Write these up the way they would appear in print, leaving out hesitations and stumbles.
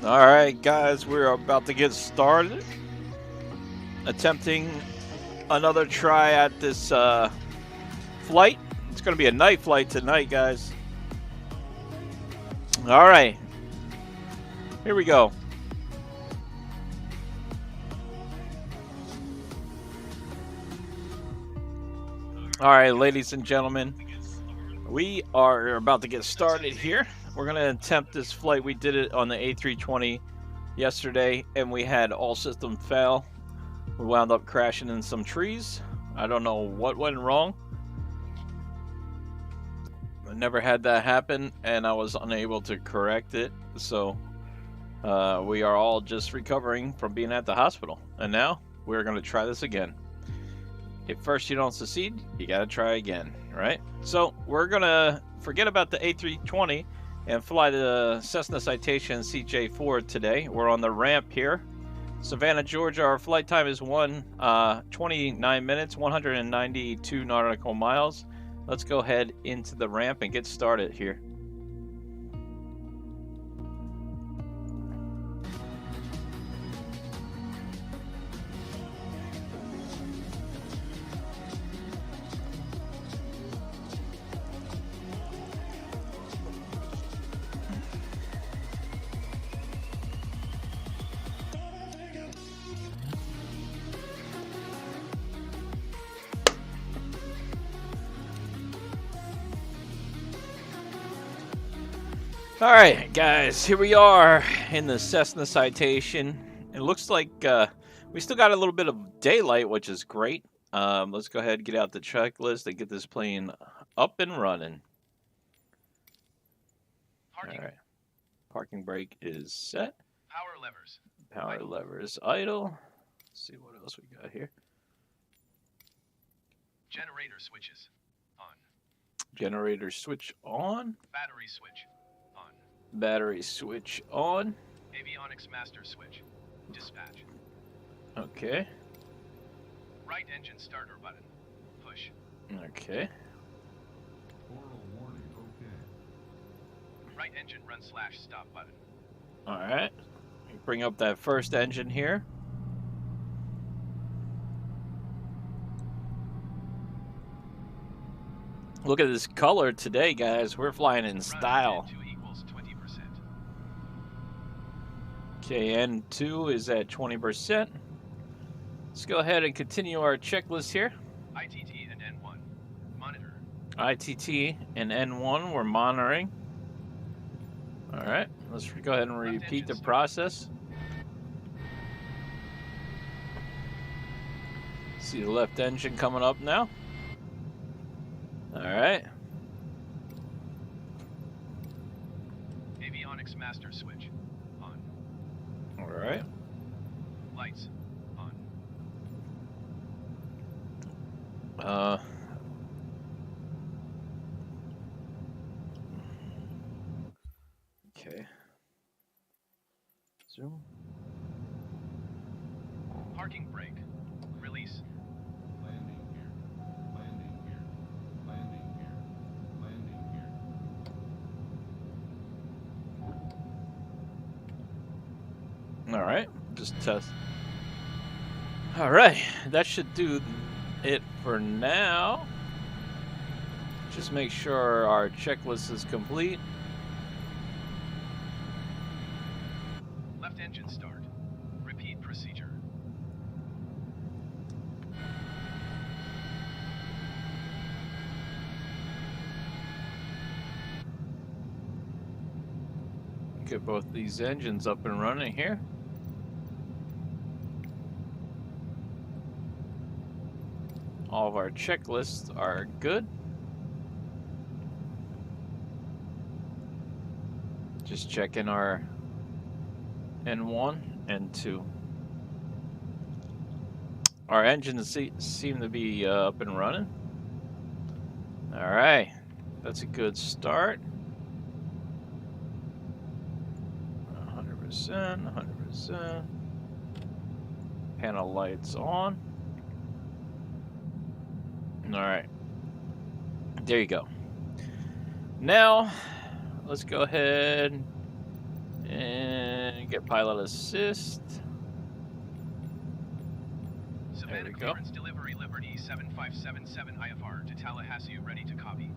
All right, guys, we're about to get started. Attempting another try at this flight. It's going to be a night flight tonight, guys. All right, here we go. All right, ladies and gentlemen, we are about to get started here. We're going to attempt this flight. We did it on the A320 yesterday, and we had all systems fail. We wound up crashing in some trees. I don't know what went wrong. I never had that happen, and I was unable to correct it. So we are all just recovering from being at the hospital. And now we're going to try this again. If first you don't succeed, you got to try again, right? So we're going to forget about the A320 and fly the CESSNA Citation CJ4 today. We're on the ramp here. Savannah, Georgia. Our flight time is 29 minutes, 192 nautical miles. Let's go ahead into the ramp and get started here. All right, guys, here we are in the CESSNA Citation. It looks like we still got a little bit of daylight, which is great. Let's go ahead and get out the checklist and get this plane up and running. Parking. All right, parking brake is set. Power levers. Power Idle. levers idle. Let's see what else we got here. Generator switches. On. Generator switch on. Battery switch. On. Battery switch on. Avionics master switch. Dispatch. Okay. Right engine starter button. Push. Okay. Oral warning, okay. Right engine run/stop button. All right. Bring up that first engine here. Look at this color today, guys. We're flying in style. Run 2 equals 20%. Okay, N2 is at 20%. Let's go ahead and continue our checklist here. ITT and N1. Monitor. ITT and N1 we're monitoring. All right, let's go ahead and repeat the process. See the left engine coming up now. All right. Avionics master switch. On. All right. Lights. On. Okay. Zoom. Parking brake. Release. Landing here. Landing here. Landing here. Landing here. All right. Just test. All right. That should do it for now. Just make sure our checklist is complete. Left engine start. Repeat procedure. Get both these engines up and running here. All of our checklists are good. Just checking our N1, N2. Our engines seem to be up and running. All right, that's a good start. 100%, 100%. Panel lights on. All right, there you go. Now, let's go ahead and get pilot assist. Savannah we go. clearance delivery Liberty 7577 IFR to Tallahassee, ready to copy.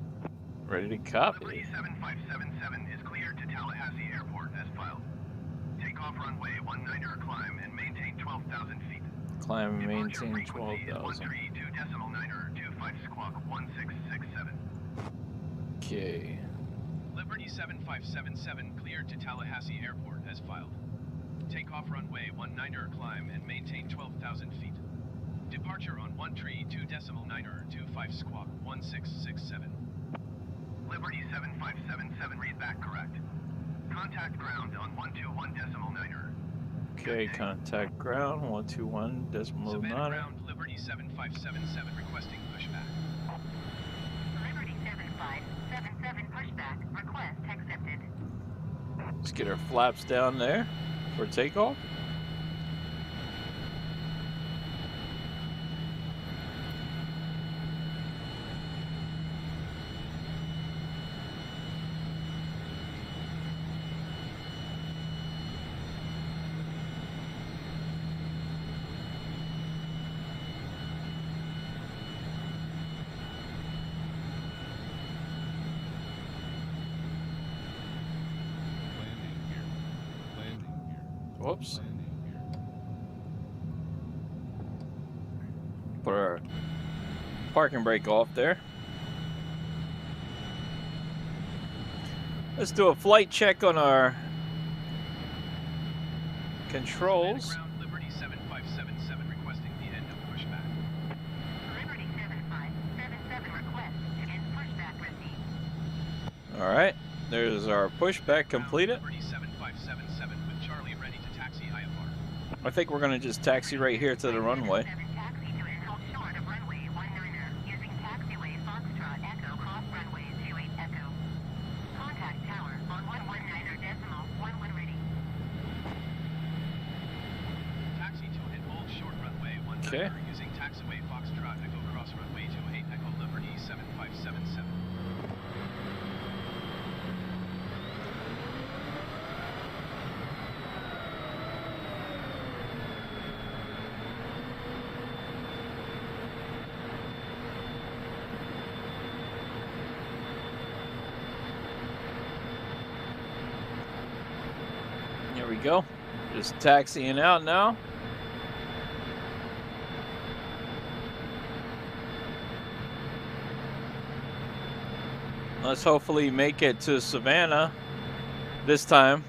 Ready to copy. Liberty 7577 is cleared to Tallahassee Airport as filed. Takeoff runway 19er climb and maintain 12,000 feet. Climb and Departure maintain frequency is 12,000. 132.9er 25 squawk 1667. Okay. Liberty 7577 cleared to Tallahassee Airport as filed. Takeoff runway 19er climb and maintain 12,000 feet. Departure on 132.9er 25 squawk 1667. Liberty 7577 read back correct. Contact ground on 121.9er. Okay, contact ground 121.9. Savannah ground Liberty 7577 requesting pushback. Liberty 7577 pushback. Request accepted. Let's get our flaps down there for takeoff. Whoops. Put our parking brake off there. Let's do a flight check on our controls. Ground Liberty 7577 requesting the end of pushback. Liberty 7577 request to end pushback received. All right, there's our pushback completed. Liberty 7577 with Charlie ready to taxi IFR. I think we're gonna just taxi right here to the runway. Taxi to and hold short of runway 19er using taxiway Foxtrot Echo cross runway 28 Echo. Contact tower on 119er.11 ready. Taxi to and hold short runway 19er Okay. using taxiway Foxtrot Echo cross runway 28 Echo Liberty 7577. Here we go. Just taxiing out now. Let's hopefully make it to Savannah this time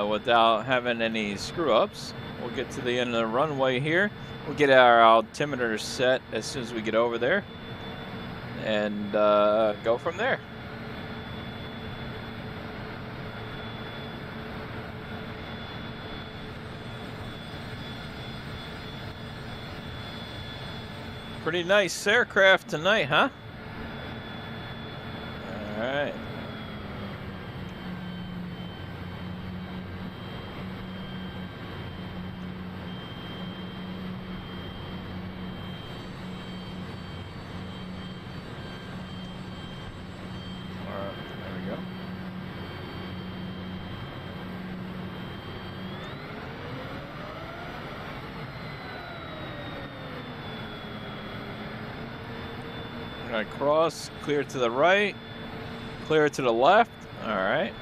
without having any screw-ups. We'll get to the end of the runway here. We'll get our altimeter set as soon as we get over there and go from there. Pretty nice aircraft tonight, huh? All right. There we go. All right, cross, clear to the right, clear to the left. All right.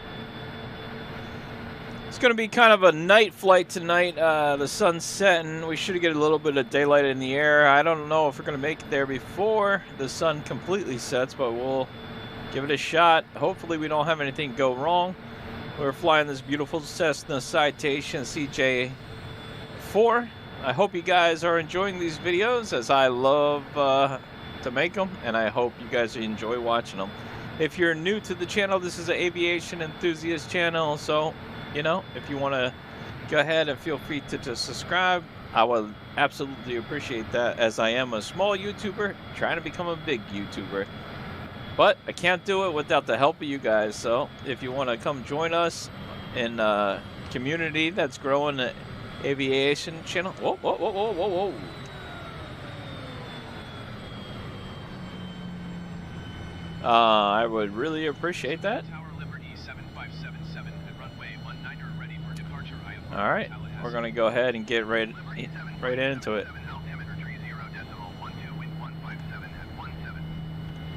It's going to be kind of a night flight tonight. The sun's setting. We should get a little bit of daylight in the air. I don't know if we're going to make it there before the sun completely sets, but we'll give it a shot. Hopefully we don't have anything go wrong. We're flying this beautiful Cessna Citation CJ4. I hope you guys are enjoying these videos as I love to make them, and I hope you guys enjoy watching them. If you're new to the channel, this is an aviation enthusiast channel, so you know, if you want to go ahead and feel free to just subscribe, I would absolutely appreciate that, as I am a small YouTuber trying to become a big YouTuber, but I can't do it without the help of you guys. So if you want to come join us in a community that's growing the aviation channel, whoa, whoa, whoa, whoa, whoa, whoa. I would really appreciate that. Tower Liberty 7577 at runway 19er ready for departure. Departure IFR All right, Tallahassee. we're gonna go ahead and get right into it. Altimeter 30.12, wind 157 at 17.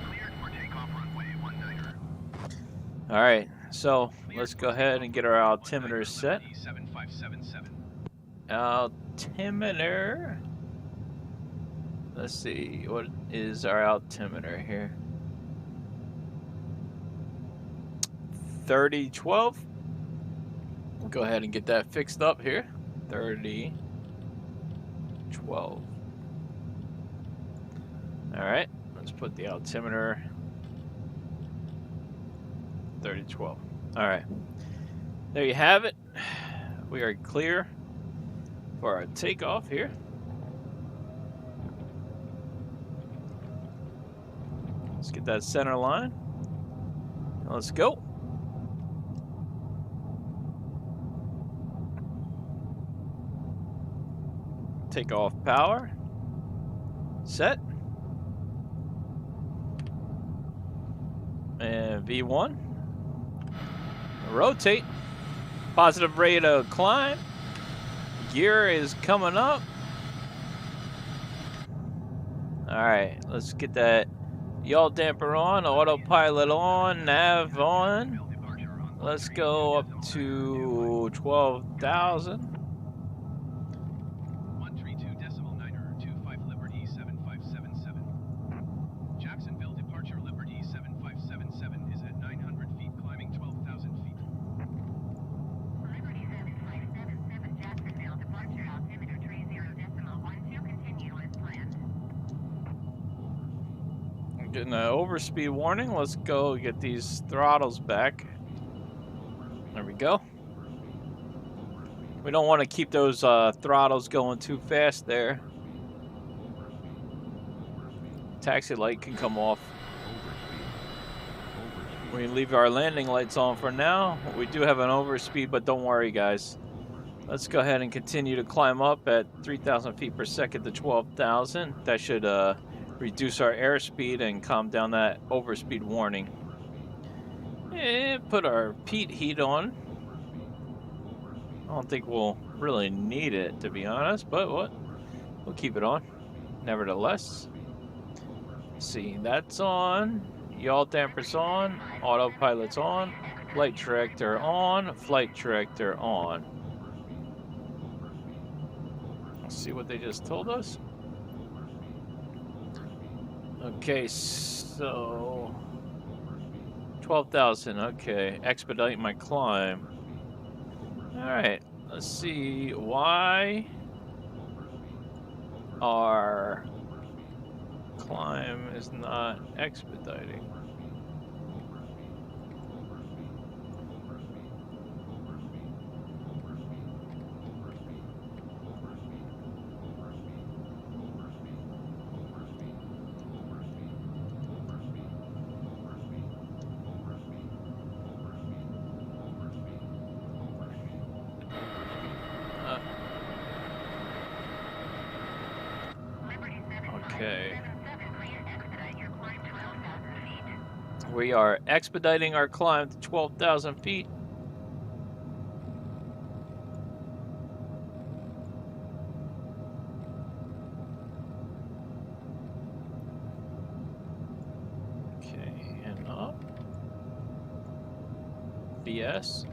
Cleared for takeoff runway 19er. All right, so let's go ahead and get our altimeter set. 7577. Altimeter. Let's see, what is our altimeter here? 3012. We'll go ahead and get that fixed up here. 3012. All right, let's put the altimeter 3012. All right, there you have it. We are clear for our takeoff here. Let's get that center line. Let's go. Takeoff power. Set. And V1. Rotate. Positive rate of climb. Gear is coming up. All right, let's get that yaw damper on, autopilot on, nav on. Let's go up to 12,000. 132.9er 25 Liberty 7577. Jacksonville departure Liberty 7577 is at 900 feet, climbing 12,000 feet. Liberty 7577 Jacksonville departure altimeter 30.12, continue as planned. Getting an overspeed warning. Let's go get these throttles back. There we go. We don't want to keep those throttles going too fast there. Taxi light can come off. We leave our landing lights on for now. We do have an overspeed, but don't worry, guys. Let's go ahead and continue to climb up at 3,000 feet per second to 12,000. That should reduce our airspeed and calm down that overspeed warning. And put our Pete heat on. I don't think we'll really need it, to be honest, but we'll keep it on nevertheless. Let's see, that's on. Yaw damper's on. Autopilot's on. Flight director on. Flight director on. Let's see what they just told us. Okay, so 12,000. Okay, expedite my climb. All right, let's see why our climb is not expediting. Okay. We are expediting our climb to 12,000 feet. Okay, and up. BS.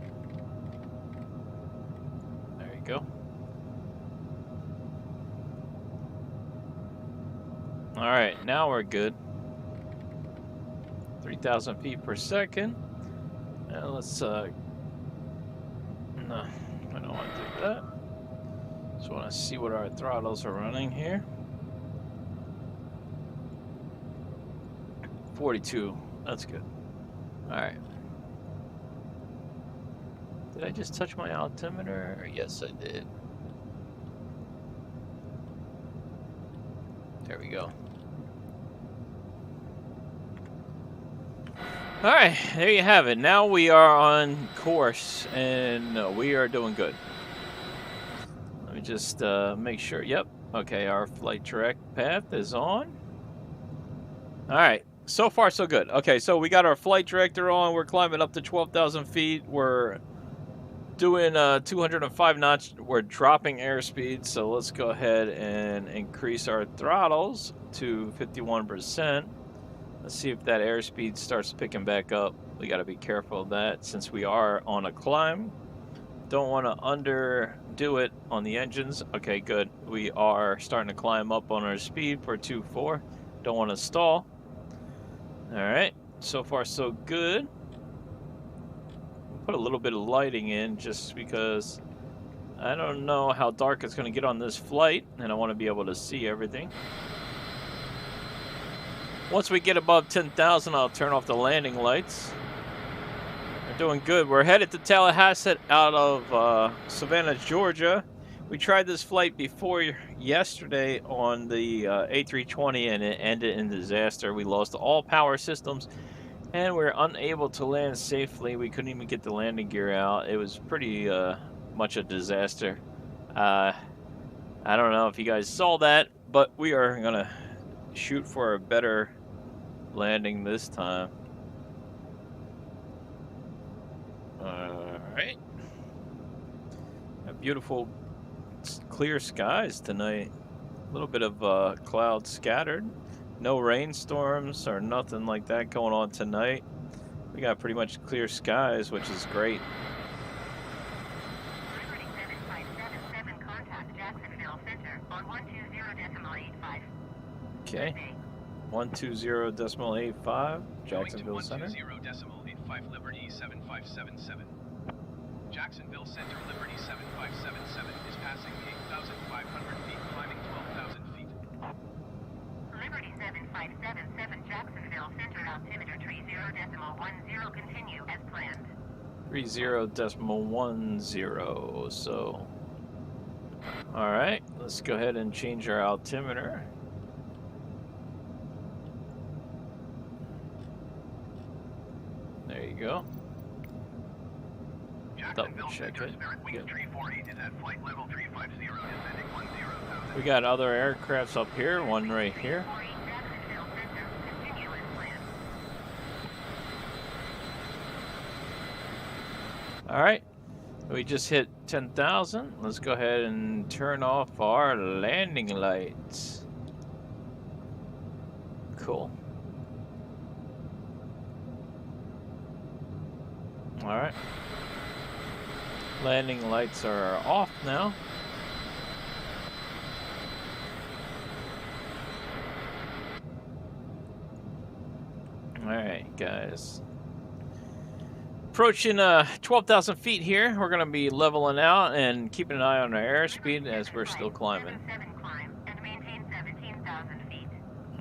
There you go. All right, now we're good. 3,000 feet per second. Now let's, no, I don't want to do that. Just want to see what our throttles are running here. 42, that's good. All right. Did I just touch my altimeter? Yes, I did. There we go. All right, there you have it. Now we are on course, and we are doing good. Let me just make sure. Yep. Okay, our flight direct path is on. All right, so far so good. Okay, so we got our flight director on. We're climbing up to 12,000 feet. We're doing 205 knots. We're dropping airspeed, so let's go ahead and increase our throttles to 51%. Let's see if that airspeed starts picking back up. We got to be careful of that since we are on a climb. Don't want to underdo it on the engines. Okay, good. We are starting to climb up on our speed for 2.4. Don't want to stall. All right, so far so good. Put a little bit of lighting in just because I don't know how dark it's going to get on this flight, and I want to be able to see everything. Once we get above 10,000, I'll turn off the landing lights. We're doing good. We're headed to Tallahassee out of Savannah, Georgia. We tried this flight before yesterday on the A320, and it ended in disaster. We lost all power systems. And we're unable to land safely. We couldn't even get the landing gear out. It was pretty much a disaster. I don't know if you guys saw that, but we are going to shoot for a better landing this time. Alright. Beautiful clear skies tonight. A little bit of clouds scattered. No rainstorms or nothing like that going on tonight. We got pretty much clear skies, which is great. Liberty 7577, contact Jacksonville Center on 120.85. Okay. 120.85, Jacksonville Center. 120.85 Liberty 7577. Jacksonville Center Liberty 7577 is passing 8,500 feet, climbing 12,000 feet. Liberty 7577, Jacksonville Center, altimeter 30.10, continue as planned. 30.10, so... Alright, let's go ahead and change our altimeter. There you go. Double check it. Good. We got other aircrafts up here, one right here. Alright, we just hit 10,000. Let's go ahead and turn off our landing lights. Cool. Alright. Landing lights are off now. Alright, guys. Approaching 12,000 feet here. We're going to be leveling out and keeping an eye on our airspeed as we're still climbing.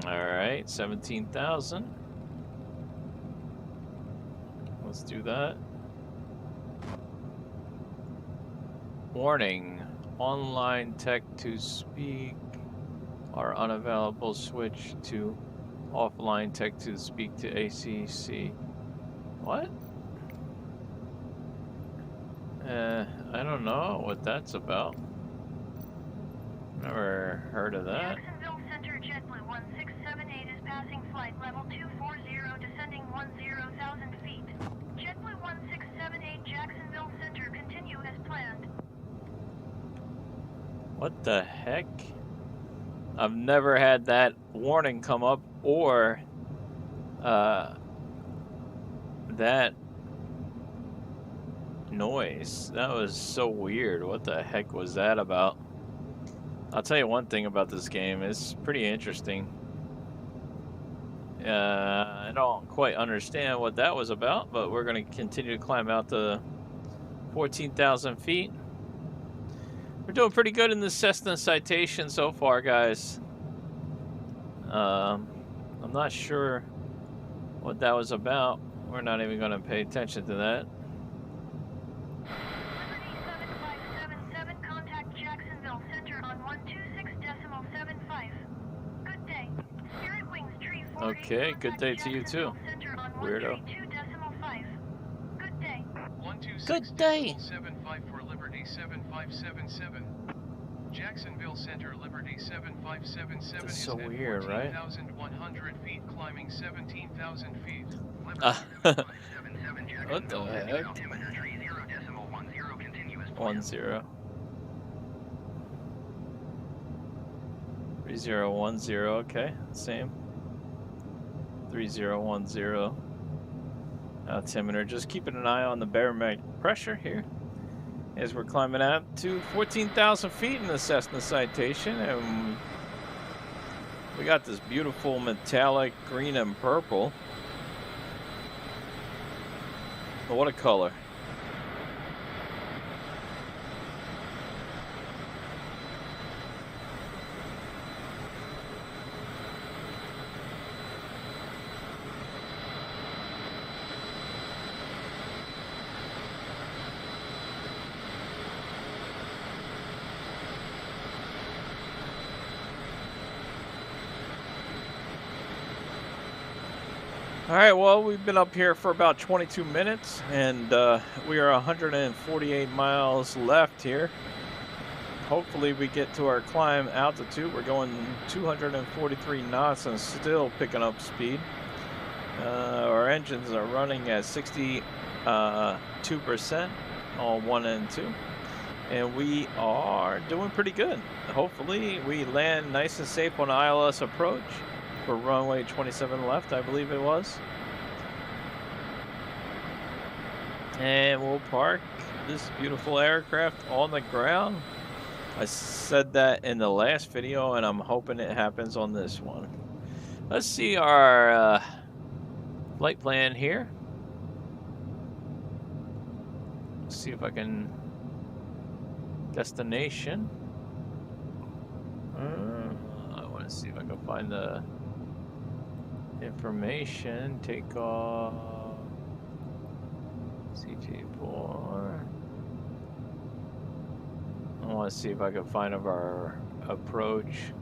Alright, 17,000. Let's do that. Warning. Online tech to speak are unavailable. Switch to offline tech to speak to ACC. What? I don't know what that's about. Never heard of that. Jacksonville Center JetBlue 1678 is passing flight level 240, descending 10,000 feet. JetBlue 1678 Jacksonville Center, continue as planned. What the heck? I've never had that warning come up or that noise. That was so weird. What the heck was that about? I'll tell you one thing about this game. It's pretty interesting. I don't quite understand what that was about, but we're going to continue to climb out to 14,000 feet. We're doing pretty good in the CESSNA citation so far, guys. I'm not sure what that was about. We're not even going to pay attention to that. Liberty 7577, contact Jacksonville Center on 126.75. Good day. Spirit Wings Tree 48, Okay, good day to you too, weirdo. Good day. Good day. 75 for Liberty 7577. Jacksonville Center Liberty 7577 That's is so at weird, right? 14,100 feet, climbing 17,000 feet. What the heck? 3010. 3010, okay, same. 3010. Altimeter, just keeping an eye on the barometric pressure here as we're climbing up to 14,000 feet in the Cessna Citation, and we got this beautiful metallic green and purple. What a color. All right, well, we've been up here for about 22 minutes, and we are 148 miles left here. Hopefully we get to our climb altitude. We're going 243 knots and still picking up speed. Our engines are running at 62% on 1 and 2, and we are doing pretty good. Hopefully we land nice and safe on ILS approach for runway 27 left, I believe it was. And we'll park this beautiful aircraft on the ground. I said that in the last video, and I'm hoping it happens on this one. Let's see our flight plan here. Let's see if I can... Destination. I want to see if I can find the information. Take off CJ4. I want to see if I can find our approach.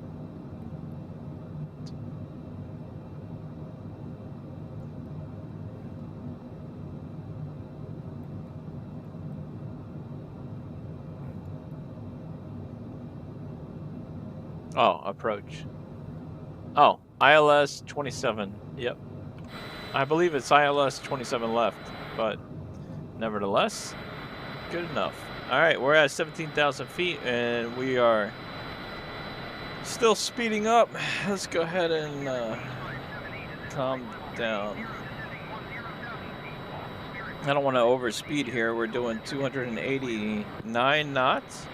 Oh, approach. Oh, ILS 27. Yep. I believe it's ILS 27 left, but nevertheless, good enough. All right, we're at 17,000 feet, and we are still speeding up. Let's go ahead and calm down. I don't want to overspeed here. We're doing 289 knots.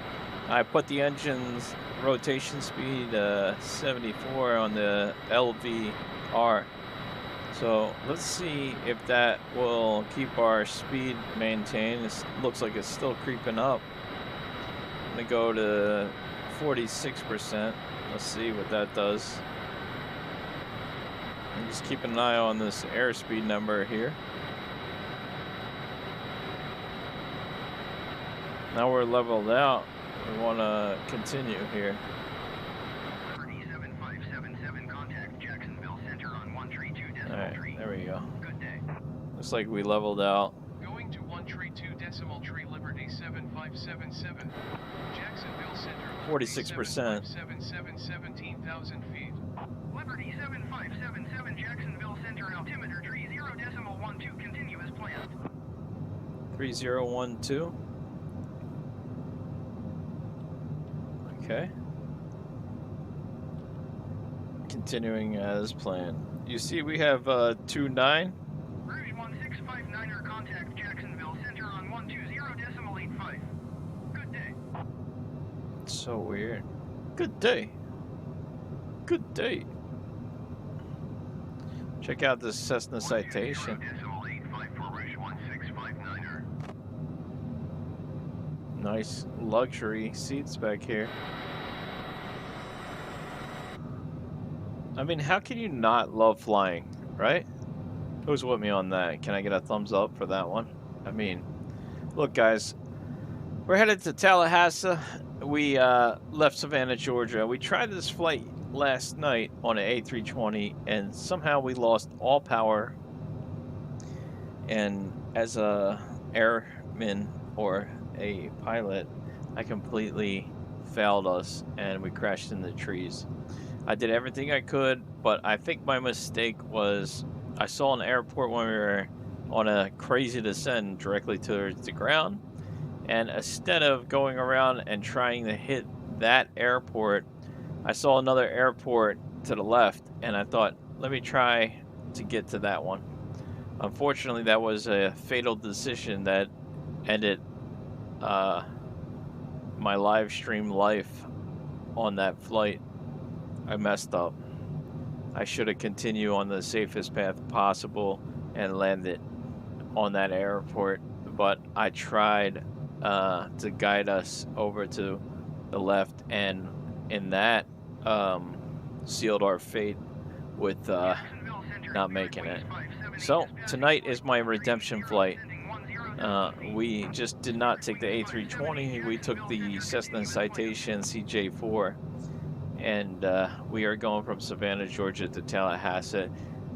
I put the engine's rotation speed 74 on the LVR. So let's see if that will keep our speed maintained. It looks like it's still creeping up. I'm gonna go to 46%. Let's see what that does. I'm just keeping an eye on this airspeed number here. Now we're leveled out. We want to continue here. Alright, there we go. Looks like we leveled out. Going to 132.3 Liberty 7577. Jacksonville Center. 46%. 17,000 feet. Liberty 7577 Jacksonville Center altimeter 30.12 continue as planned. 3012. Okay. Continuing as planned. You see we have 29. Route 1659er contact Jacksonville Center on 120.85. Good day. So weird. Good day. Good day. Check out this Cessna Citation. Nice luxury seats back here. I mean, how can you not love flying, right? Who's with me on that? Can I get a thumbs up for that one? I mean, look guys, we're headed to Tallahassee. We left Savannah, Georgia. We tried this flight last night on an A320, and somehow we lost all power. And as a airman or a pilot, I completely failed us, and we crashed in the trees. I did everything I could, but I think my mistake was I saw an airport when we were on a crazy descent directly towards the ground, And instead of going around and trying to hit that airport, I saw another airport to the left, and I thought, let me try to get to that one. Unfortunately, that was a fatal decision that ended my live stream life on that flight. I messed up. I should have continued on the safest path possible and landed on that airport, but I tried to guide us over to the left, and in that sealed our fate with not making it. So tonight is my redemption flight. We just did not take the A320. We took the Cessna Citation CJ4, and we are going from Savannah, Georgia to Tallahassee.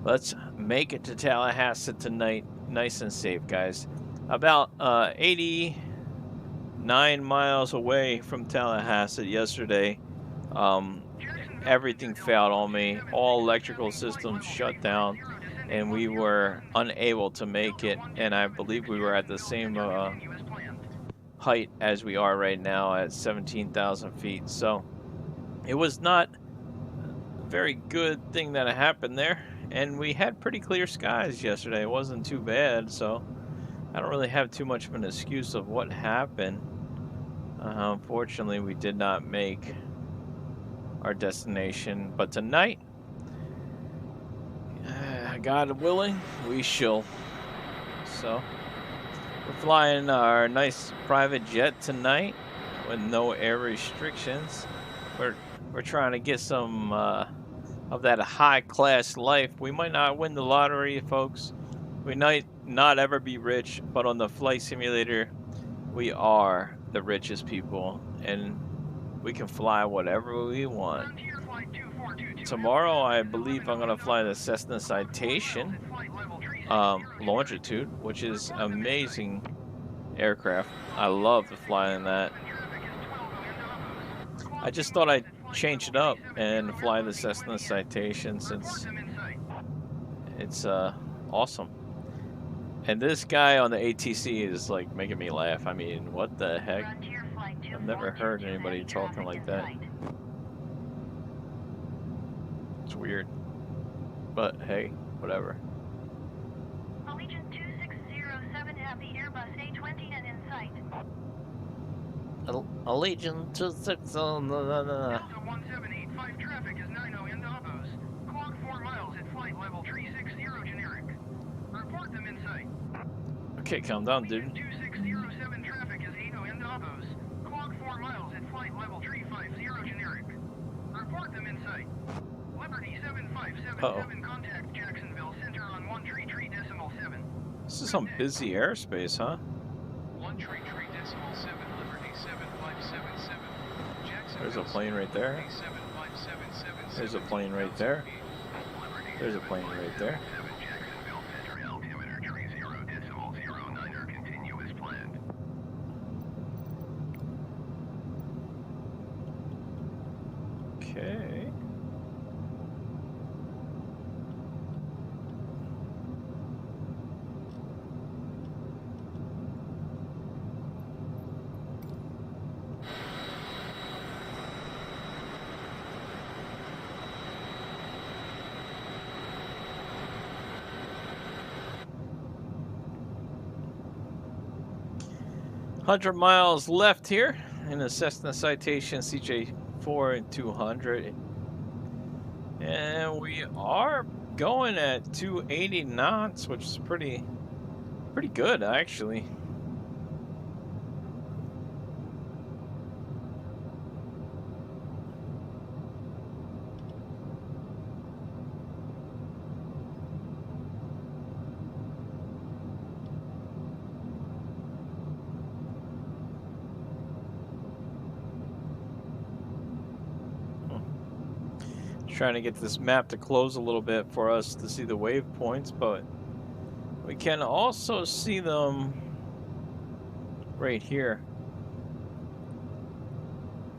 Let's make it to Tallahassee tonight, nice and safe, guys. About 89 miles away from Tallahassee yesterday. Everything failed on me. All electrical systems shut down, and we were unable to make it. And I believe we were at the same height as we are right now at 17,000 feet. So it was not a very good thing that happened there. And we had pretty clear skies yesterday. It wasn't too bad, so I don't really have too much of an excuse of what happened. Unfortunately, we did not make our destination, but tonight, God willing, we shall. So we're flying our nice private jet tonight with no air restrictions. We're trying to get some of that high class life. We might not win the lottery, folks. We might not ever be rich, but on the flight simulator, we are the richest people, and we can fly whatever we want. Tomorrow, I believe I'm going to fly the Cessna Citation Longitude, which is amazing aircraft. I love flying that. I just thought I'd change it up and fly the Cessna Citation since it's awesome. And this guy on the ATC is like making me laugh. I mean, what the heck? I've never heard anybody talking like that. It's weird. But hey, whatever. Allegiant 2607 have the Airbus A20 and in sight. Allegiant 26. Delta 1785 traffic is 90 in Davos. Clock 4 miles at flight level 360 generic. Report them in sight. Okay, calm down, dude. 2607 traffic is 80 in Davos. Clock 4 miles at flight level 350 generic. Report them in sight. Liberty 7577 contact Jacksonville Center on 133.7. This is some busy airspace, huh? 133.7 Liberty 7577. Jacksonville. There's a plane right there. There's a plane right there. There's a plane right there. Okay. $100 miles left here in the Cessna Citation CJ4 and 200. And we are going at 280 knots, which is pretty good, actually. Trying to get this map to close a little bit for us to see the waypoints, but we can also see them right here.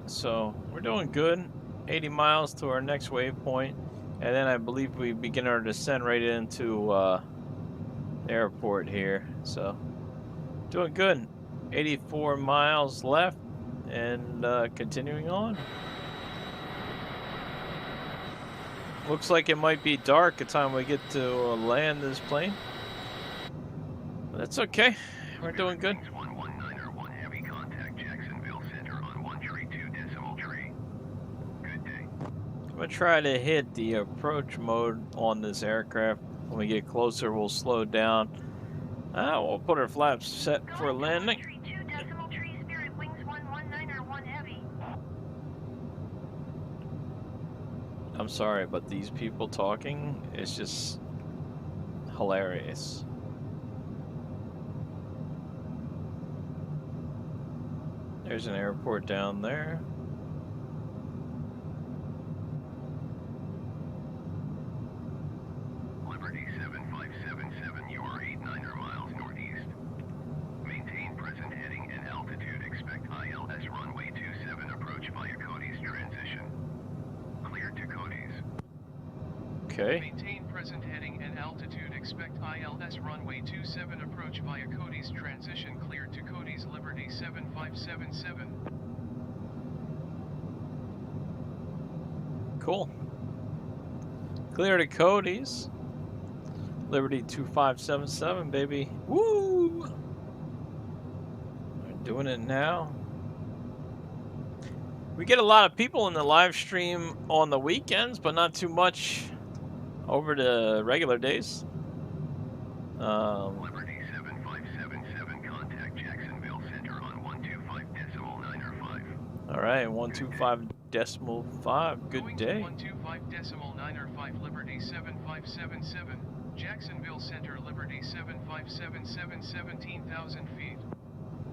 So we're doing good. 80 miles to our next waypoint, and then I believe we begin our descent right into the airport here. So doing good. 84 miles left and continuing on. Looks like it might be dark at the time we get to land this plane. But that's okay. We're doing good. 119 heavy contact Jacksonville Center on 132.3. Good day. I'm gonna try to hit the approach mode on this aircraft. When we get closer, we'll slow down. We'll put our flaps set for landing. I'm sorry, but these people talking is just hilarious. There's an airport down there. Liberty 7577, you are 89er miles northeast. Maintain present heading and altitude. Expect ILS runway 27 approach via Cody's transition. Clear to Cody's. Okay. Maintain present heading and altitude. Expect ILS runway 27 approach via Cody's transition. Clear to Cody's. Liberty 7577. Cool. Clear to Cody's. Liberty 2577, baby. Woo! We're doing it now. We get a lot of people in the live stream on the weekends, but not too much over the regular days. Liberty 7577, contact Jacksonville Center on 125.905. All right, 125.5. Good day. 125.905, Liberty 7577, Jacksonville Center, Liberty 7577, 17,000 feet.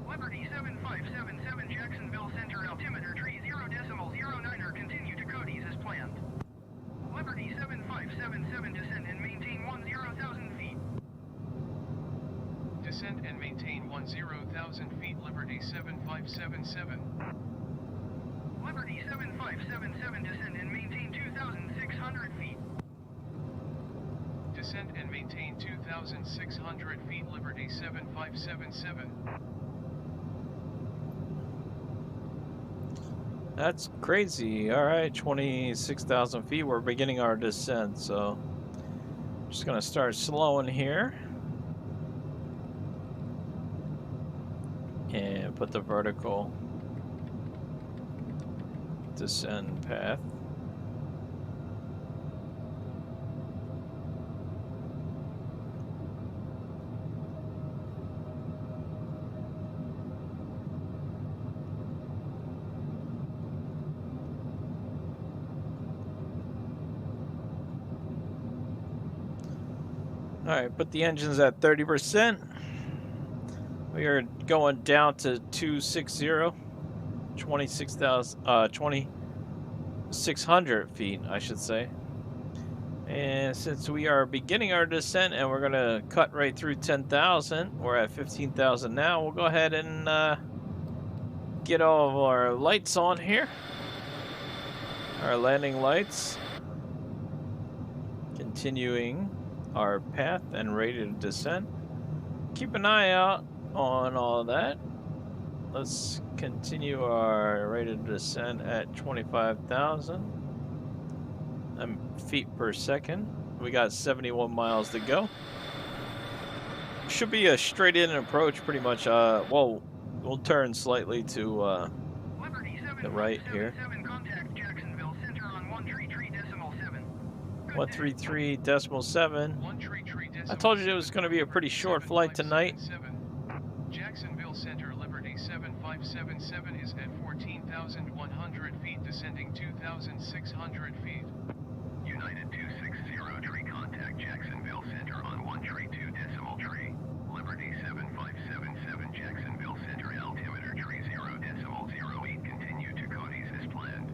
Liberty 7577, Jacksonville Center, altimeter tree 0.09er, continue to Cody's as planned. Liberty 7577, descend and maintain 10,000 feet. Descend and maintain 10,000 feet, Liberty 7577. Liberty 7577, descend and maintain 2,600 feet. Descend and maintain 2,600 feet, Liberty 7577. That's crazy. All right, 26,000 feet. We're beginning our descent, so just gonna start slowing here and put the vertical descend path. All right, put the engines at 30%. We are going down to 260, 2,600 feet, I should say. And since we are beginning our descent and we're gonna cut right through 10,000, we're at 15,000 now. We'll go ahead and get all of our lights on here. Our landing lights. Continuing our path and ready to descend. Keep an eye out on all that. Let's continue our rate of descent at 25,000 feet per second. We got 71 miles to go. Should be a straight in approach pretty much. Well, we'll turn slightly to the right here. 133.7. I told you it was going to be a pretty short flight tonight. Jacksonville Center, Liberty 7577 is at 14,100 feet, descending 2,600 feet. United 260, contact Jacksonville Center on 132.3. Liberty 7577, Jacksonville Center, altimeter tree 0.08, continue to Cody's as planned.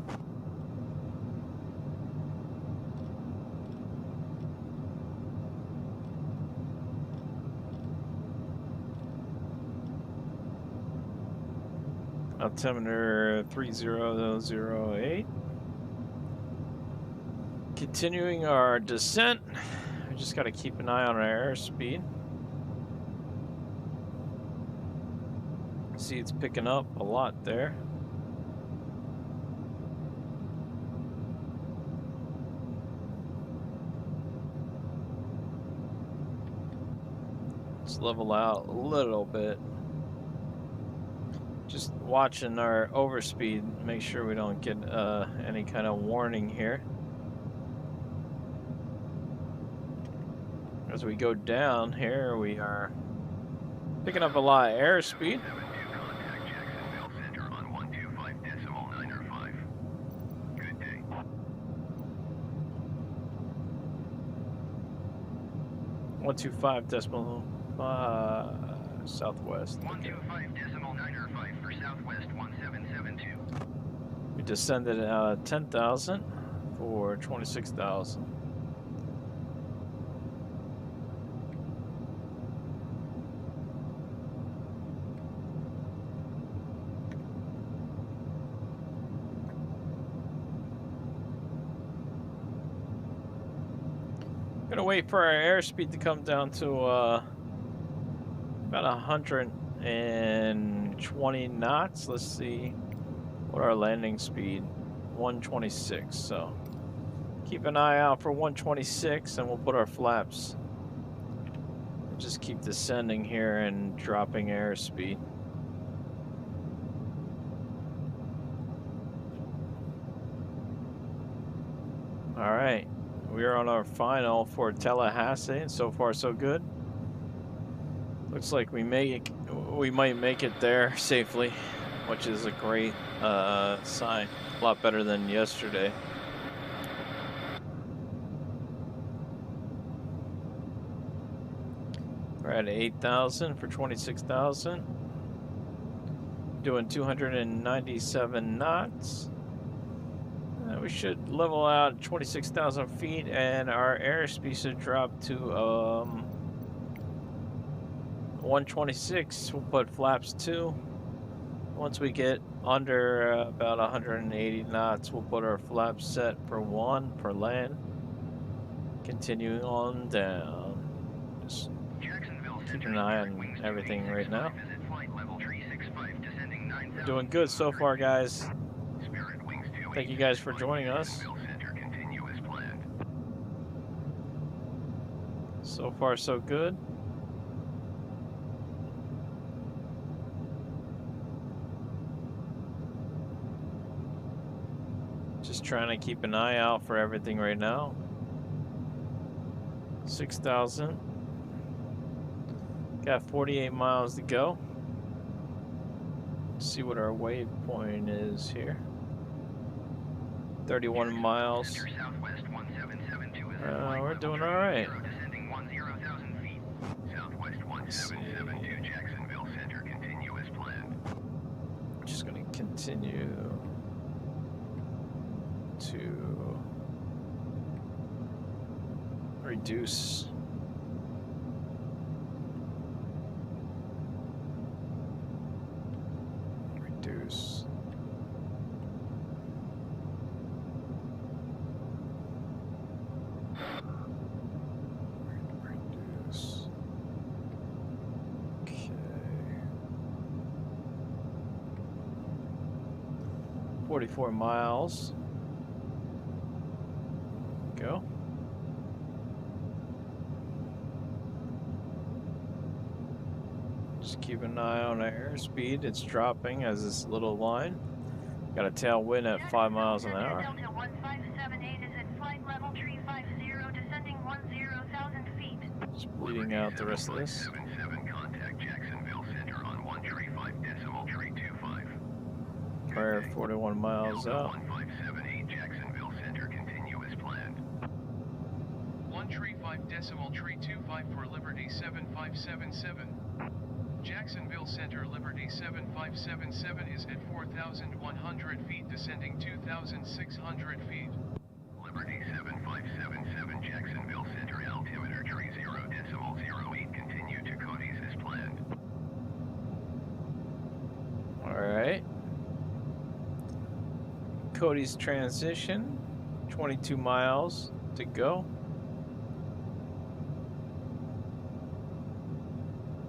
Altimeter 3008. Continuing our descent. We just got to keep an eye on our airspeed. See, it's picking up a lot there. Let's level out a little bit. Just watching our overspeed, make sure we don't get any kind of warning here. As we go down here, we are picking up a lot of airspeed. Contact Jacksonville Center on 125.905. Good day. 125.5 southwest. 125.905 for Southwest 1772. We descended 10,000 for 26,000. Gonna wait for our airspeed to come down to about 120 knots. Let's see what our landing speed. 126. So keep an eye out for 126, and we'll put our flaps. Just keep descending here and dropping airspeed. All right. We are on our final for Tallahassee, and so far so good. Looks like we might make it there safely, which is a great sign. A lot better than yesterday. We're at 8,000 for 26,000. Doing 297 knots. We should level out 26,000 feet, and our airspeed should drop to 126. We'll put flaps 2. Once we get under about 180 knots, we'll put our flaps set for 1 for land. Continuing on down. Just keep an eye on everything right now. We're doing good so far, guys. Thank you guys for joining us. So far, so good. Just trying to keep an eye out for everything right now. 6,000. Got 48 miles to go. Let's see what our waypoint is here. 31 miles. We're doing all right. Just going to continue to reduce. Okay. 44 miles. Go. Just keep an eye on our airspeed. It's dropping as this little line. Got a tailwind at 5 miles an hour. Delta 1578 is at flight level 350, descending 10,000 feet. Just bleeding out the rest of this. 77 contact Jacksonville Center on 135.325. We're 41 miles out. 1578 Jacksonville Center continue as planned. 135.325 for Liberty 7577. Jacksonville Center Liberty 7577 is at 4,100 feet, descending 2,600 feet. Liberty 7577 Jacksonville Center altimeter 30.08 continue to Cody's as planned. Alright. Cody's transition. 22 miles to go.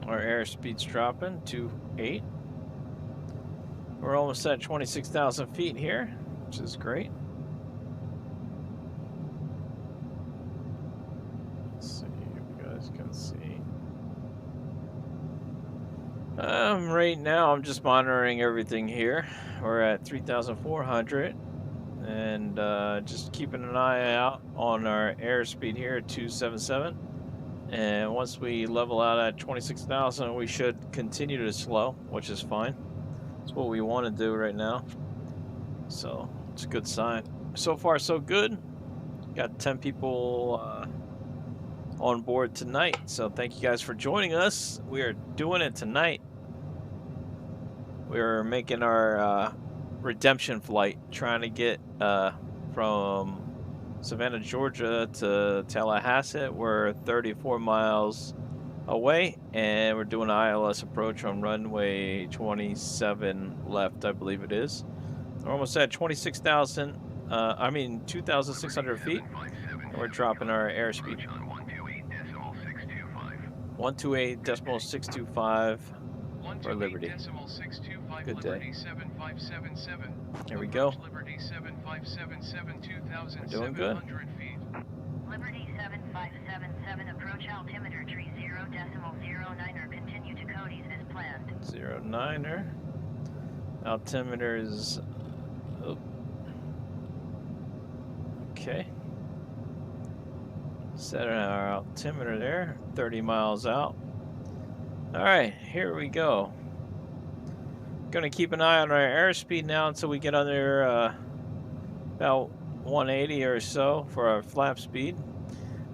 Our airspeed's dropping to 8. We're almost at 26,000 feet here, which is great. Let's see if you guys can see. Right now I'm just monitoring everything here. We're at 3,400 and just keeping an eye out on our airspeed here at 277. And once we level out at 26,000, we should continue to slow, which is fine. That's what we want to do right now. So it's a good sign. So far, so good. Got 10 people on board tonight. So thank you guys for joining us. We are doing it tonight. We're making our redemption flight, trying to get from Savannah, Georgia to Tallahassee. We're 34 miles away, and we're doing an ILS approach on runway 27 left, I believe it is. We're almost at 26,000, 2,600 feet, and we're dropping our airspeed. 128.625 for Liberty. Good day. Here we go. We're doing good. Liberty 7577, approach altimeter tree 0.09er, continue to Cody's as planned. 09er. Altimeter is... Oh. Okay. Set our altimeter there, 30 miles out. Alright, here we go. Gonna keep an eye on our airspeed now until we get under about 180 or so for our flap speed.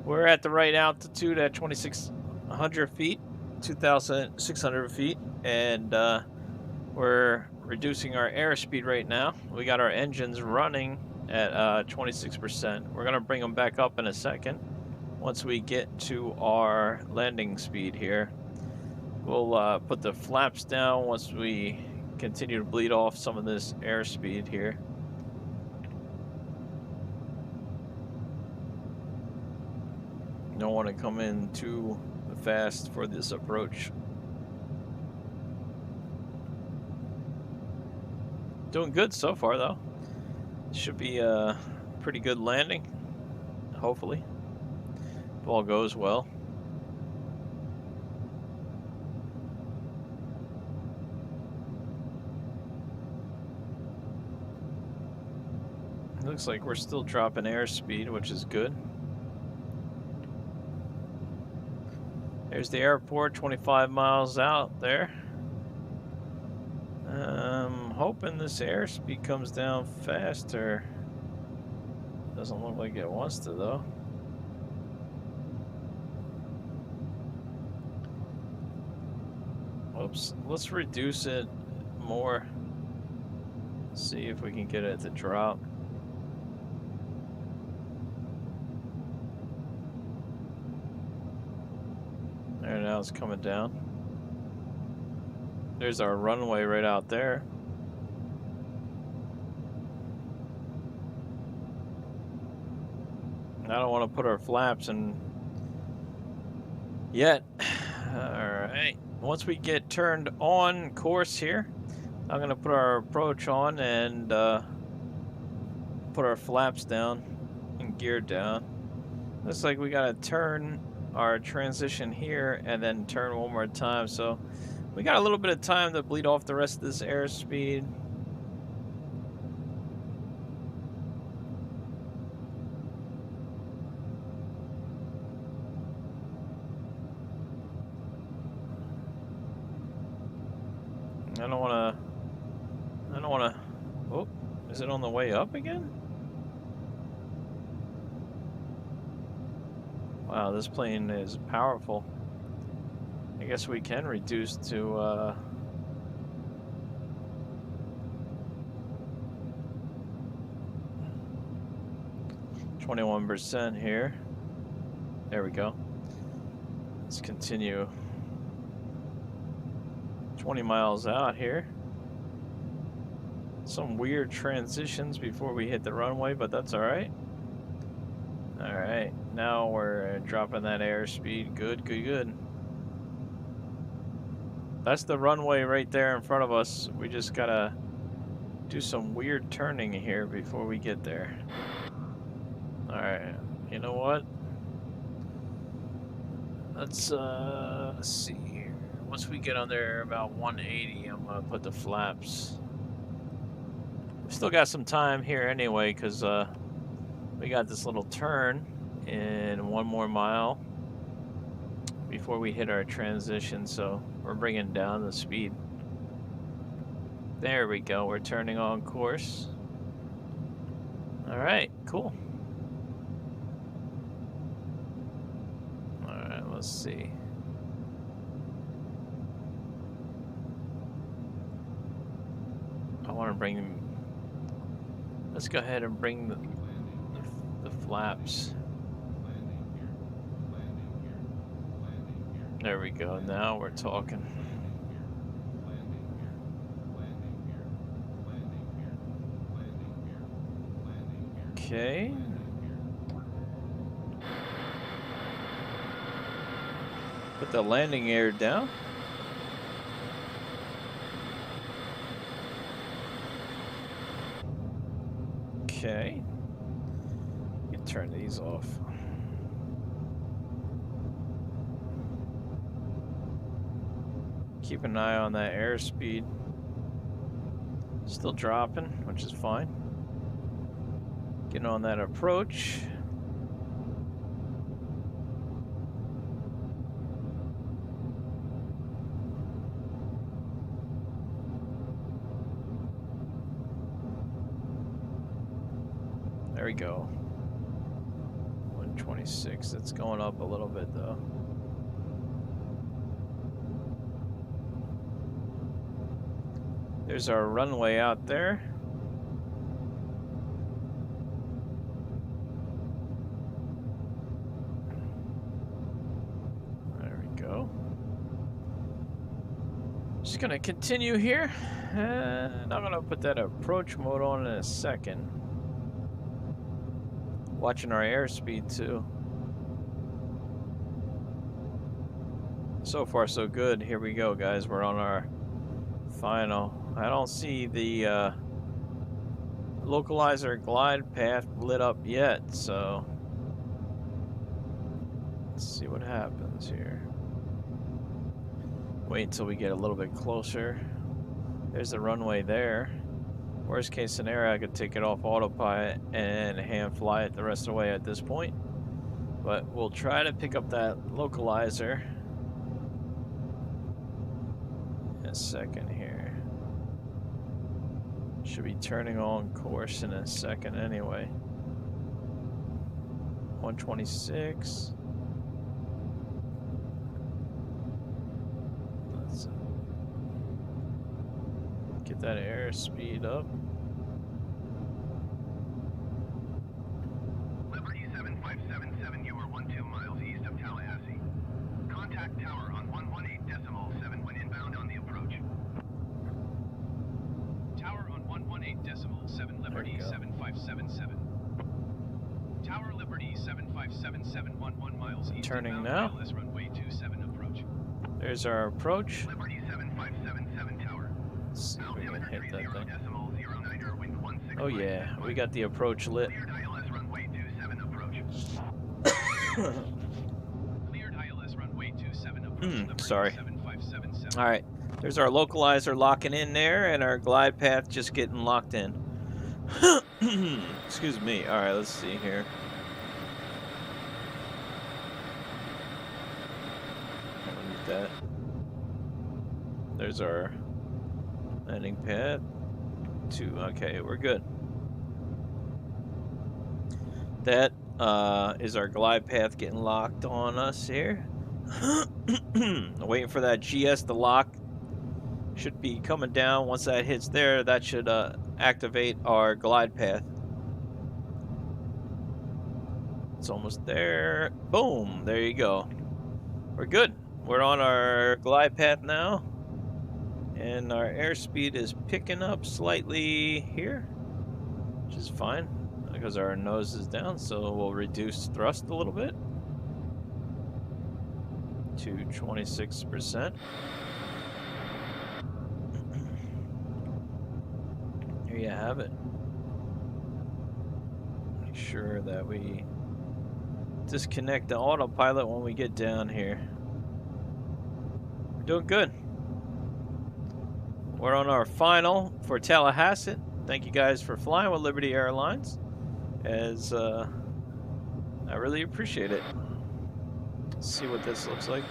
We're at the right altitude at 2,600 feet, 2,600 feet, and we're reducing our airspeed right now. We got our engines running at 26%. We're gonna bring them back up in a second once we get to our landing speed here. We'll put the flaps down once we continue to bleed off some of this airspeed here. Don't want to come in too fast for this approach. Doing good so far though. Should be a pretty good landing, hopefully, if all goes well. Looks like we're still dropping airspeed, which is good. There's the airport, 25 miles out there. Hoping this airspeed comes down faster. Doesn't look like it wants to though. Oops, let's reduce it more. See if we can get it to drop. There, now it's coming down. There's our runway right out there. I don't want to put our flaps in yet. Alright, once we get turned on course here, I'm going to put our approach on and put our flaps down and gear down. Looks like we got to turn our transition here and then turn one more time, so we got a little bit of time to bleed off the rest of this airspeed. I don't want to, oh, is it on the way up again? Wow, this plane is powerful. I guess we can reduce to 21% here. There we go. Let's continue. 20 miles out here. Some weird transitions before we hit the runway, but that's all right. All right, now we're dropping that airspeed. Good, good, good. That's the runway right there in front of us. We just gotta do some weird turning here before we get there. Alright, you know what? Let's see here. Once we get on there about 180, I'm gonna put the flaps. We still got some time here anyway, because we got this little turn in 1 more mile before we hit our transition, so we're bringing down the speed. There we go, we're turning on course. Alright, cool. Alright, let's see. I want to bring... Let's go ahead and bring the flaps. There we go, now we're talking. Okay. Put the landing gear down. Okay. You can turn these off. Keep an eye on that airspeed. Still dropping, which is fine. Getting on that approach. There we go. 126. It's going up a little bit though. There's our runway out there. There we go. Just gonna continue here, and I'm gonna put that approach mode on in a second. Watching our airspeed too. So far so good. Here we go, guys. We're on our final. I don't see the localizer glide path lit up yet, so let's see what happens here. Wait until we get a little bit closer. There's the runway there. Worst case scenario, I could take it off autopilot and hand fly it the rest of the way at this point. But we'll try to pick up that localizer in a second here. Should be turning on course in a second anyway. 126. Let's get that airspeed up. Liberty 7577, you are 12 miles east of Tallahassee. Contact tower on 118.7 when inbound on the approach. Tower on 118.7, Liberty 7577. Tower Liberty 7577, 11 miles east. Turning now. KLS runway 27 approach. There's our approach. Liberty 7577 tower. Let's see if we can hit that thing. 0.09 wind 16. Oh yeah, we got the approach lit. Cleared ILS runway 27 approach. Cleared ILS runway 27 approach. Liberty Sorry. 7577. All right, there's our localizer locking in there, and our glide path just getting locked in. Excuse me. All right, let's see here. Mute that. There's our landing pad. 2. Okay, we're good. That is our glide path getting locked on us here. Waiting for that GS to lock. Should be coming down. Once that hits there, that should activate our glide path. It's almost there. Boom, there you go. We're good. We're on our glide path now, and our airspeed is picking up slightly here, which is fine because our nose is down, so we'll reduce thrust a little bit to 26%. There there you have it. Make sure that we disconnect the autopilot when we get down here. We're doing good. We're on our final for Tallahassee. Thank you guys for flying with Liberty Airlines, as I really appreciate it. Let's see what this looks like.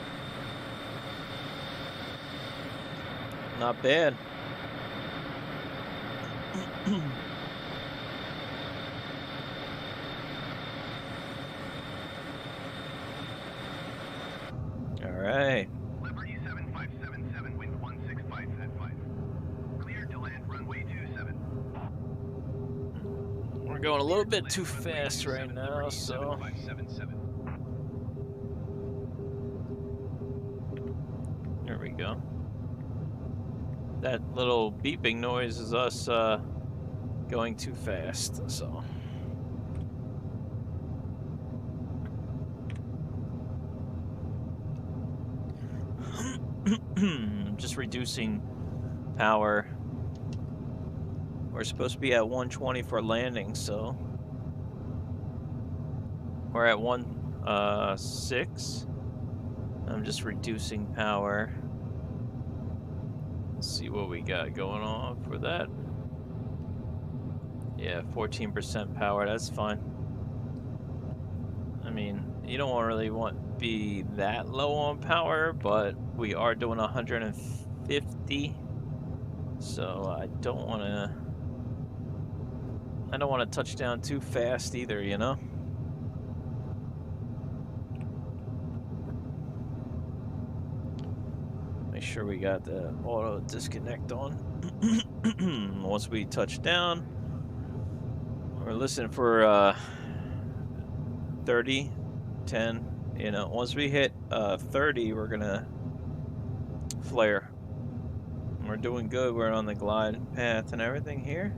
Not bad. All right. Liberty 7577, wind 165 at 5. Cleared to land runway 27. We're going a little bit too fast right now, so 7577. there we go. That little beeping noise is us going too fast, so. Just reducing power. We're supposed to be at 120 for landing, so we're at 1.6. I'm just reducing power. Let's see what we got going on for that. Yeah, 14% power, that's fine. I mean, you don't really want to be that low on power, but we are doing 150. So I don't want to touch down too fast either, you know? Make sure we got the auto disconnect on. Once we touch down, we're listening for 30, 10. You know, once we hit 30, we're gonna flare. We're doing good. We're on the glide path and everything here.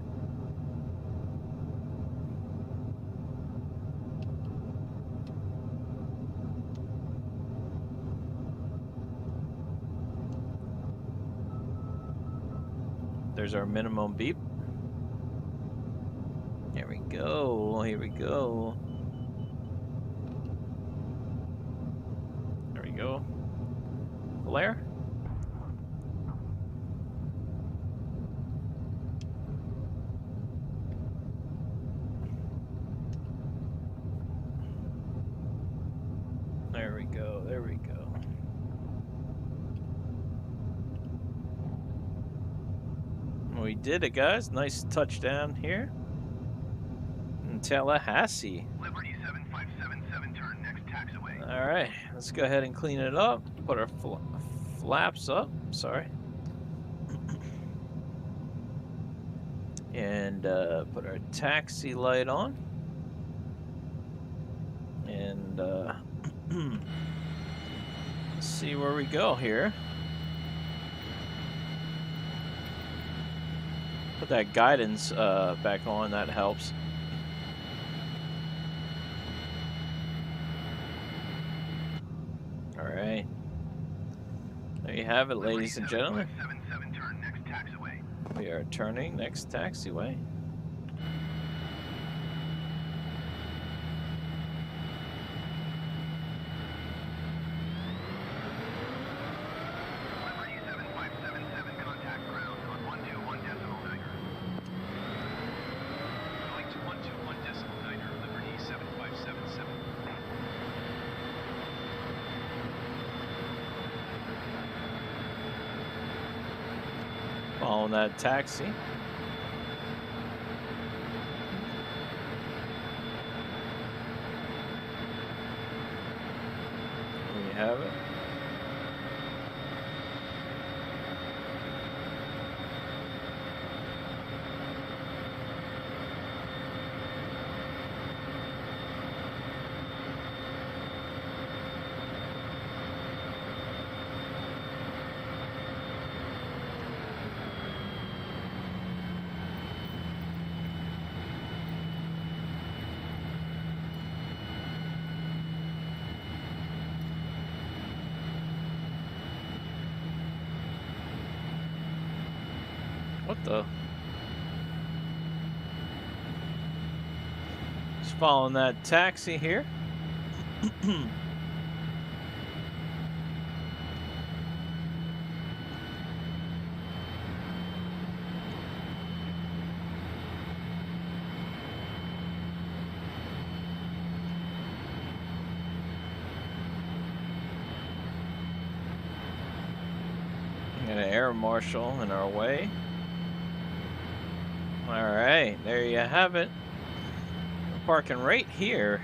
There's our minimum beep. Here we go. Here we go. There we go. Flare. There we go. There we go. We did it, guys. Nice touchdown here in Tallahassee. Liberty 7577, turn next taxiway. All right, let's go ahead and clean it up. Put our flaps up. Sorry. And put our taxi light on. And let's see where we go here. Put that guidance back on, that helps. All right. There you have it, ladies and gentlemen. 7577, turn next taxiway. We are turning next taxiway. Liberty 7577, contact ground on 121.9er. Going to 121.9er, Liberty 7577. Following that taxi. There you have it. What the? following that taxi here. Got an air marshal in our way. All right, there you have it. We're parking right here.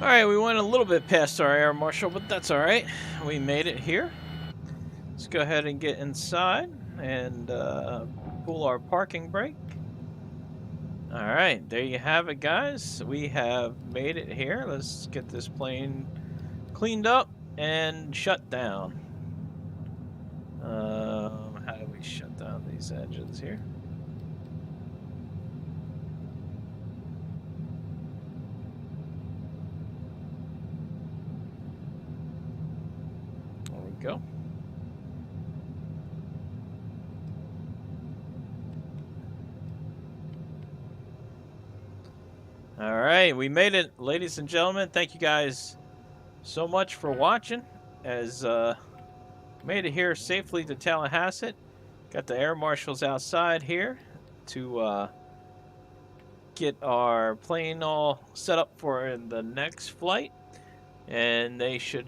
All right, we went a little bit past our air marshal, but that's all right. We made it here. Let's go ahead and get inside and pull our parking brake. All right, there you have it, guys. We have made it here. Let's get this plane cleaned up and shut down. How do we shut down these engines here? There we go. All right, we made it, ladies and gentlemen. Thank you guys so much for watching. As made it here safely to Tallahassee. Got the air marshals outside here to get our plane all set up for the next flight, and they should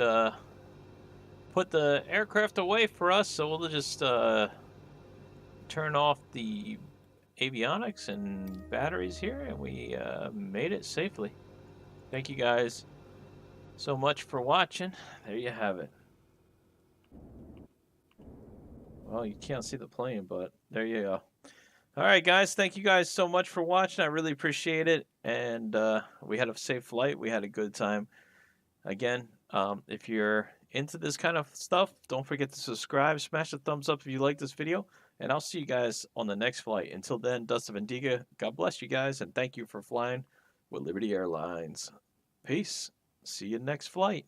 put the aircraft away for us. So we'll just turn off the avionics and batteries here, and we made it safely. Thank you guys so much for watching. There you have it. Well, you can't see the plane, but there you go. All right, guys. Thank you guys so much for watching. I really appreciate it. And we had a safe flight. We had a good time. Again, if you're into this kind of stuff, don't forget to subscribe. Smash the thumbs up if you like this video. And I'll see you guys on the next flight. Until then, Dust of Indiga, God bless you guys. And thank you for flying with Liberty Airlines. Peace. See you next flight.